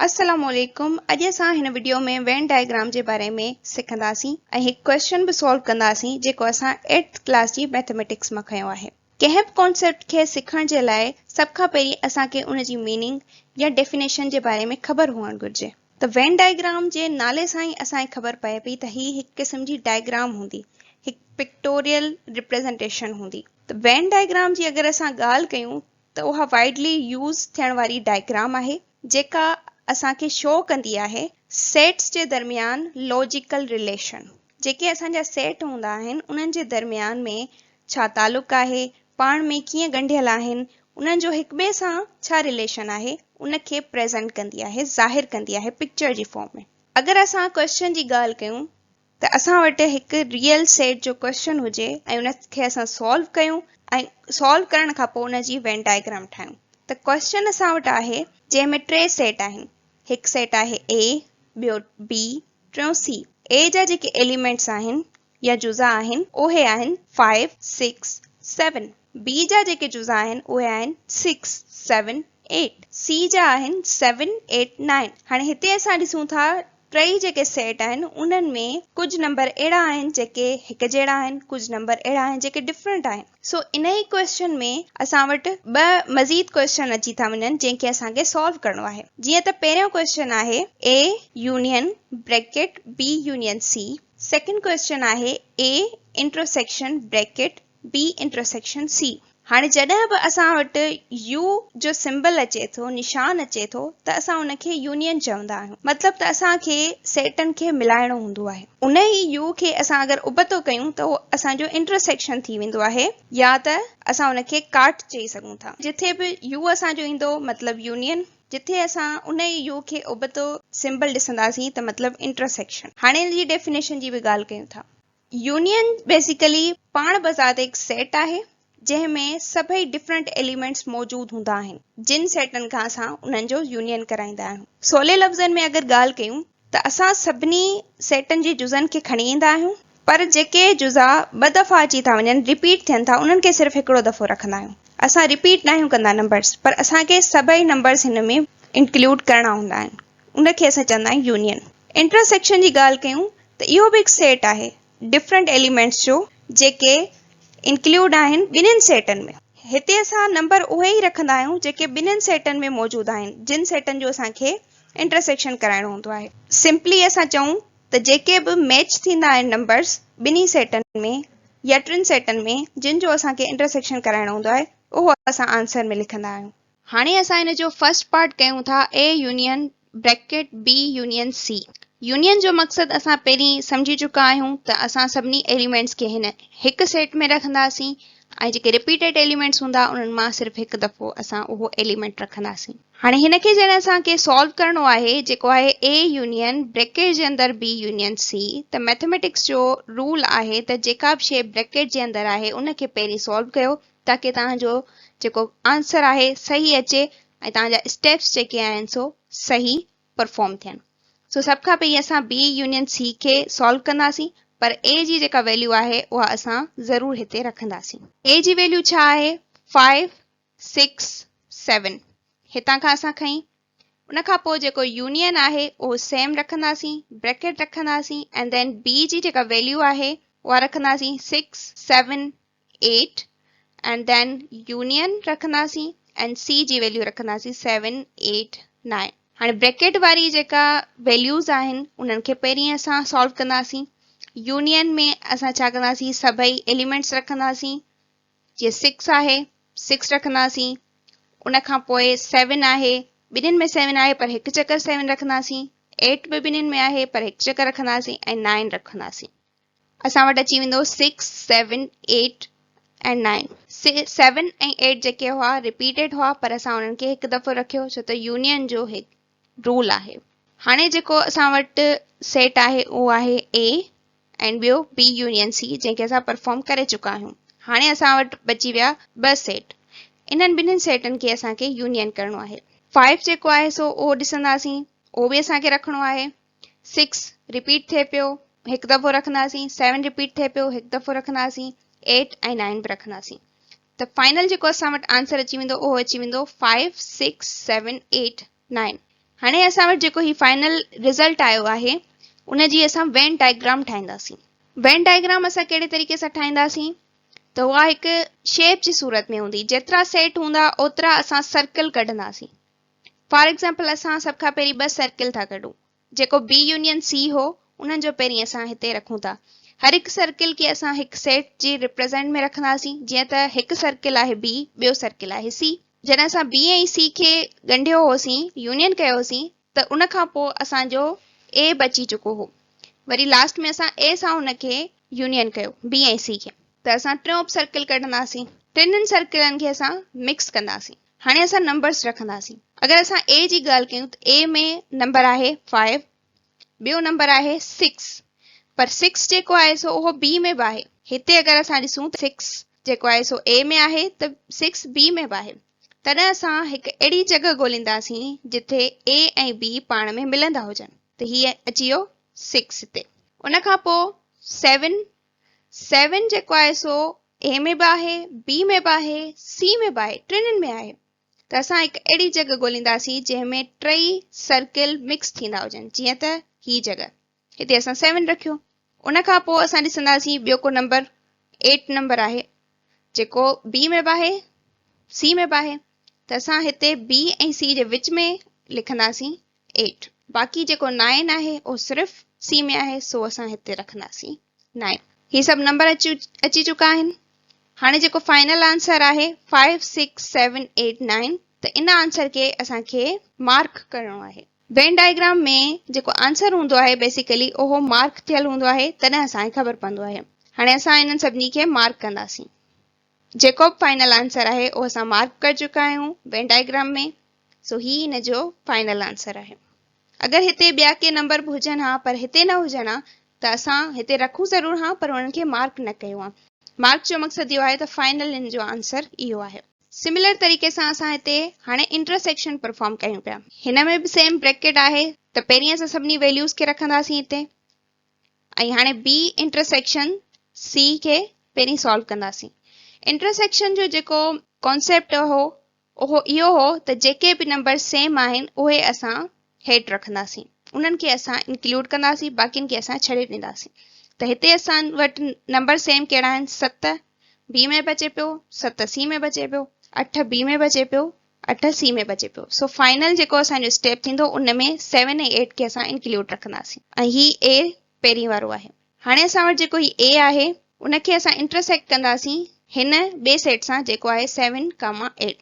अस्सलामुअलैकुम। अॼु असां हिन वीडियो में वेन डायग्राम जे बारे में सिखंदासीं ऐं हिकु क्वेश्चन भी सॉल्व कंदासीं जेको असां 8th क्लास जी मैथमेटिक्स में खयो आहे। कंहिं बि कॉन्सेप्ट खे सिखण जे लाइ सब खां पहिरीं असांखे उन जी मीनिंग या डेफिनेशन जे बारे में ख़बर हुअण घुर्जे। त वेन डायग्राम जे नाले सां ही असांखे ख़बर पए पई त ही हिकु किस्म जी डायग्राम हूंदी, हिकु पिक्टोरियल रिप्रेजेंटेशन हूंदी। त वेन डायग्राम जी अगर असां ॻाल्हि कयूं त उहा वाइडली यूज़ थियण वारी डायग्राम आहे जेका असांखे शो कंदी आहे सेट्स जे दरमियान लॉजिकल रिलेशन। जेके असांजा सेट हूंदा आहिनि उन्हनि जे दरमियान में छा तालुक आहे, पाण में कीअं ॻंढियल आहिनि, उन्हनि जो हिक ॿिए सां छा रिलेशन आहे, उनखे प्रेज़ेंट कंदी आहे, ज़ाहिर कंदी आहे पिक्चर जी फॉर्म में। अगर असां क्वेश्चन जी ॻाल्हि कयूं त असां वटि हिकु रियल सेट जो क्वेश्चन हुजे ऐं उनखे असां सॉल्व कयूं ऐं सॉल्व करण खां पोइ उन जी वेन डायग्राम ठाहियूं। त क्वेश्चन असां वटि आहे जंहिंमें टे सेट आहिनि। हिकु सेट आहे ए, ॿियो बी, टियों सी। ए जा जेके एलिमेंट्स आहिनि या जुज़ा आहिनि उहे आहिनि 5, 6, 7। बी जा जेके जुज़ा आहिनि उहे आहिनि 6, 7, 8। सी जा आहिनि 7, 8, 9। हाणे हिते असां ॾिसूं था टई जेके सेट आहिनि उन्हनि में कुछ नंबर अहिड़ा आहिनि जेके हिकु जहिड़ा आहिनि, कुछ नंबर अहिड़ा आहिनि जेके डिफरेंट आहिनि। सो इन ई क्वेश्चन में असां वटि ॿ मज़ीद क्वेश्चन अची था वञनि जंहिंखे असांखे सॉल्व करणो आहे। जीअं त पहिरियों क्वेश्चन आहे A union bracket B union C. Second question आहे A intersection bracket B intersection C. हाणे जॾहिं बि असां वटि यू जो सिंबल अचे थो, निशान अचे थो, त असां उनखे यूनियन चवंदा आहियूं। मतिलबु त असांखे सेटनि खे मिलाइणो हूंदो आहे। उन ई यू खे असां अगरि उबतो कयूं त उहो असांजो इंटरसेक्शन थी वेंदो आहे या त असां उनखे काट चई सघूं था। जिथे बि यू असांजो ईंदो मतिलबु यूनियन, जिथे असां उन ई यू खे उबतो सिंबल ॾिसंदासीं त मतिलबु इंटरसेक्शन। हाणे इन जी डेफिनेशन जी बि ॻाल्हि कयूं था। यूनियन बेसिकली पाण बज़ात हिकु सेट आहे जंहिंमें सभई डिफरेंट एलिमेंट्स मौजूद हूंदा आहिनि। जिन सेटनि खां असां उन्हनि जो यूनियन कराईंदा आहियूं। सवले लफ़्ज़नि में अगरि ॻाल्हि कयूं त असां सभिनी सेटनि जे जुज़नि खे खणी ईंदा आहियूं, पर जेके जुज़ा ॿ दफ़ा अची था वञनि, रिपीट थियनि था, उन्हनि खे सिर्फ़ु हिकिड़ो दफ़ो रखंदा आहियूं। असां रिपीट न आहियूं कंदा नंबर्स, पर असांखे सभई नंबर्स हिन में इंक्लूड करणा हूंदा आहिनि। उनखे असां चवंदा आहियूं यूनियन। इंटरसेक्शन जी ॻाल्हि कयूं त इहो बि हिकु सेट आहे डिफरेंट एलिमेंट्स जो जेके इंक्लूड आहिनि ॿिन्हिनि सेटनि में। हिते असां नंबर उहे ई रखंदा आहियूं जेके ॿिन्हिनि सेटनि में मौजूद आहिनि, जिन सेटनि जो असांखे इंटरसेक्शन कराइणो हूंदो आहे। सिंपली असां चऊं त जेके बि मैच थींदा आहिनि नंबर्स ॿिन्ही सेटनि में या टिनि सेटनि में जिन जो असांखे इंटरसेक्शन कराइणो हूंदो आहे, उहो असां आंसर में लिखंदा आहियूं। हाणे असां हिन जो फर्स्ट पार्ट कयूं था A union bracket B union C. Union जो मक़सदु असां पहिरीं सम्झी चुका आहियूं त असां सभिनी एलिमेंट्स खे हिन हिकु सेट में रखंदासीं ऐं जेके रिपीटेड एलिमेंट्स हूंदा उन्हनि मां सिर्फ़ु हिकु दफ़ो असां उहो एलिमेंट रखंदासीं। हाणे हिनखे जॾहिं असांखे सॉल्व करणो आहे जेको आहे ए यूनियन ब्रैकेट जे अंदरि बी यूनियन सी, त मैथमेटिक्स जो रूल आहे त जेका बि शइ ब्रैकेट जे अंदरि आहे उनखे पहिरीं सॉल्व कयो ताकी तव्हांजो जेको आंसर आहे सही अचे ऐं तव्हांजा स्टेप्स जेके आहिनि सो सही परफॉर्म थियनि। सो सभ खां पहिरीं असां बी यूनियन सी खे सॉल्व कंदासीं, पर ए जी जेका वैल्यू आहे उहा असां ज़रूरु हिते रखंदासीं। ए जी वैल्यू छा आहे 5, 6, 7। हितां खां असां खईं। उन खां पोइ जेको यूनियन आहे उहो सेम रखंदासीं, ब्रैकेट रखंदासीं एंड देन बी जी जेका वैल्यू आहे उहा रखंदासीं 6, 7, 8 एंड देन यूनियन रखंदासीं एंड सी जी वैल्यू रखंदासीं 7, 8, 9। हाणे ब्रैकेट वारी जेका वैल्यूज़ आहिनि उन्हनि खे पहिरीं असां सॉल्व कंदासीं। यूनियन में असां छा कंदासीं, सभई एलिमेंट्स रखंदासीं। जीअं 6 आहे 6 रखंदासीं। उन खां पोइ 7 आहे, ॿिन्हिनि में 7 आहे पर हिकु चकर 7 रखंदासीं। 8 बि ॿिन्हिनि में आहे पर हिकु चकर रखंदासीं ऐं 9 रखंदासीं। असां वटि अची वेंदो 6, 7, 8 एंड 9। 7 ऐं 8 जेके हुआ रिपीटेड हुआ पर असां उन्हनि खे हिकु दफ़ो रखियो छो त यूनियन जो हिकु रूल आहे। हाणे जेको असां वटि सेट आहे उहो आहे ए एंड ॿियो बी यूनियन सी जंहिंखे असां परफॉर्म करे चुका आहियूं। हाणे असां वटि बची विया ॿ सेट। इन्हनि ॿिन्हिनि सेटनि खे असांखे यूनियन करणो आहे। 5 जेको आहे सो उहो ॾिसंदासीं, उहो बि असांखे रखिणो आहे। 6 रिपीट थिए पियो, हिकु दफ़ो रखंदासीं। 7 रिपीट थिए पियो, हिकु दफ़ो रखंदासीं। 8 ऐं 9 बि रखंदासीं। त फाइनल जेको असां वटि आंसर अची वेंदो उहो अची वेंदो 5, 6, 7, 8, 9। हाणे असां वटि जेको ही फाइनल रिज़ल्ट आयो आहे उन जी असां वेन डायग्राम ठाहींदासीं। वेन डायग्राम असां कहिड़े तरीक़े सां ठाहींदासीं त उहा हिकु शेप जी सूरत में हूंदी। जेतिरा सेट हूंदा ओतिरा असां सर्कल कढंदासीं। फॉर एग्जाम्पल असां सभ खां पहिरीं 2 सर्कल था कढूं। जेको बी यूनियन सी हो उन्हनि जो पहिरीं असां हिते रखूं था। हर हिकु सर्कल खे असां हिकु सेट जी रिप्रेज़ेंट में रखंदासीं। जीअं त हिकु सर्कल आहे बी, ॿियो सर्कल आहे सी। जॾहिं असां बी ऐं सी खे ॻंढियो होसीं, यूनियन कयोसीं, त उन खां पोइ असांजो ए बची चुको हो। वरी लास्ट में असां ए सां उनखे यूनियन कयो, बी ऐं सी खे। त असां टियों सर्कल कढंदासीं। टिनि सर्कलनि खे असां मिक्स कंदासीं। हाणे असां नंबर्स रखंदासीं। अगरि असां ए जी ॻाल्हि कयूं त ए में नंबर आहे 5, ॿियो नंबर आहे 6, पर 6 जेको आहे सो उहो बी में बि आहे। हिते अगरि असां ॾिसूं त 6 जेको आहे सो ए में आहे त 6 बी में बि आहे। तॾहिं असां हिकु अहिड़ी जॻह ॻोल्हींदासीं जिथे ए ऐं बी पाण में मिलंदा हुजनि। त हीअ अची वियो 6 हिते। उन खां पोइ 7 जेको आहे सो ए में बि आहे, बी में बि आहे, सी में बि आहे, टिनिनि में आहे। त असां हिकु अहिड़ी जॻह ॻोल्हींदासीं जंहिंमें टई सर्कल मिक्स थींदा हुजनि। जीअं त ही जॻह हिते असां 7 रखियो। उन खां पोइ असां ॾिसंदासीं ॿियो को नंबर 8 नंबर आहे जेको बी में बि आहे, सी में बि आहे। त असां हिते बी ऐं सी जे विच में लिखंदासीं 8। बाक़ी जेको 9 आहे उहो सिर्फ़ु सी में आहे, सो असां हिते रखंदासीं 9। ही सभु नंबर अची चुका आहिनि। हाणे जेको फाइनल आंसर आहे 5, 6, 7, 8, 9, त इन आंसर खे असांखे मार्क करणो आहे। वेन डायग्राम में जेको आंसर हूंदो आहे बेसिकली उहो मार्क थियल हूंदो आहे, तॾहिं असांखे ख़बर पवंदो आहे। हाणे असां इन्हनि सभिनी खे मार्क कंदासीं। जेको बि फाइनल आंसर आहे उहो असां मार्क करे चुका आहियूं वेन डायग्राम में। सो ही इन जो फाइनल आंसर आहे। अगरि हिते ॿिया के नंबर बि हुजनि हा पर हिते न हुजनि हा त असां हिते रखूं ज़रूरु हा, पर उन्हनि खे मार्क न कयो आहे। मार्क जो मक़सदु इहो आहे त फाइनल इन जो आंसर इहो आहे। सिमिलर तरीक़े सां असां हिते हाणे इंटरसेक्शन परफॉर्म कयूं पिया। हिन में बि सेम ब्रैकेट आहे त पहिरीं असां सभिनी वैल्यूज़ खे रखंदासीं हिते ऐं हाणे बी इंटरसेक्शन सी खे पहिरीं सॉल्व कंदासीं। इंटरसेक्शन जो जेको कॉन्सेप्ट हो उहो इहो हो त जेके बि नंबर सेम आहिनि उहे असां हेठि रखंदासीं, उन्हनि खे असां इंक्लूड कंदासीं, बाक़ियुनि खे असां छॾे ॾींदासीं। त हिते असां वटि नंबर सेम कहिड़ा आहिनि? 7 बी में बचे पियो, 7 सी में बचे पियो, 8 बी में बचे पियो, 8 सी में बचे पियो। सो फाइनल जेको असांजो स्टेप थींदो उन में 7 ऐं 8 खे असां इंक्लूड रखंदासीं ऐं ही ए पहिरीं वारो आहे। हाणे असां वटि जेको ही ए आहे उनखे असां इंटरसेक्ट कंदासीं हिन ॿिए सेट सां जेको आहे 7, 8।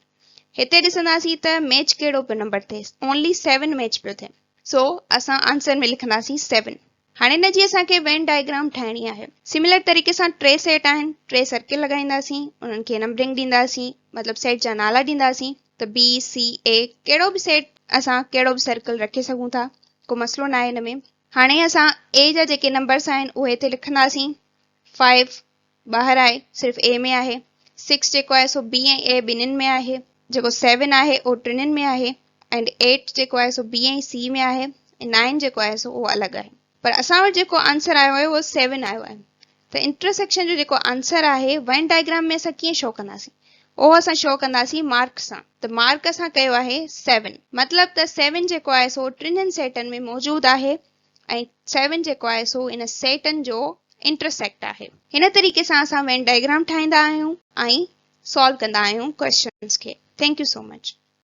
हिते ॾिसंदासीं त मैच कहिड़ो पियो नंबर थिए, ओनली 7 मैच पियो थिए। सो असां आंसर में लिखंदासीं 7। हाणे हिन जी असांखे वेन डायग्राम ठाहिणी आहे। सिमिलर तरीक़े सां 3 सेट आहिनि, 3 सर्किल लॻाईंदासीं, उन्हनि खे नंबरिंग ॾींदासीं, मतिलबु सेट जा नाला ॾींदासीं। त बी सी ए कहिड़ो बि सेट असां कहिड़ो बि सर्कल रखे सघूं था, को मसइलो न आहे हिन में। हाणे असां ए जा जेके नंबर्स आहिनि उहे हिते लिखंदासीं। 5 ॿाहिरि आहे, सिर्फ़ु ए में आहे। 6 जेको आहे सो बी ऐं ए ॿिन्हिनि में आहे। जेको 7 आहे उहो टिनिनि में आहे एंड 8 जेको आहे सो बी ऐं सी में आहे ऐं 9 जेको आहे सो उहो अलॻि आहे। पर असां वटि जेको आंसर आयो आहे उहो 7 आयो आहे। त इंटरसेक्शन जो जेको आंसर आहे वेन डायग्राम में असां कीअं शो कंदासीं? उहो असां शो कंदासीं मार्क सां। त मार्क असां कयो आहे 7, मतिलबु त 7 जेको आहे सो टिनिनि सेटनि में मौजूदु आहे ऐं 7 जेको आहे सो इन सेटनि जो इंटरसेक्ट आहे। हिन तरीक़े सां असां वेन डायग्राम ठाहींदा आहियूं ऐं सॉल्व कंदा आहियूं क्वेश्चन्स खे। Thank you so much.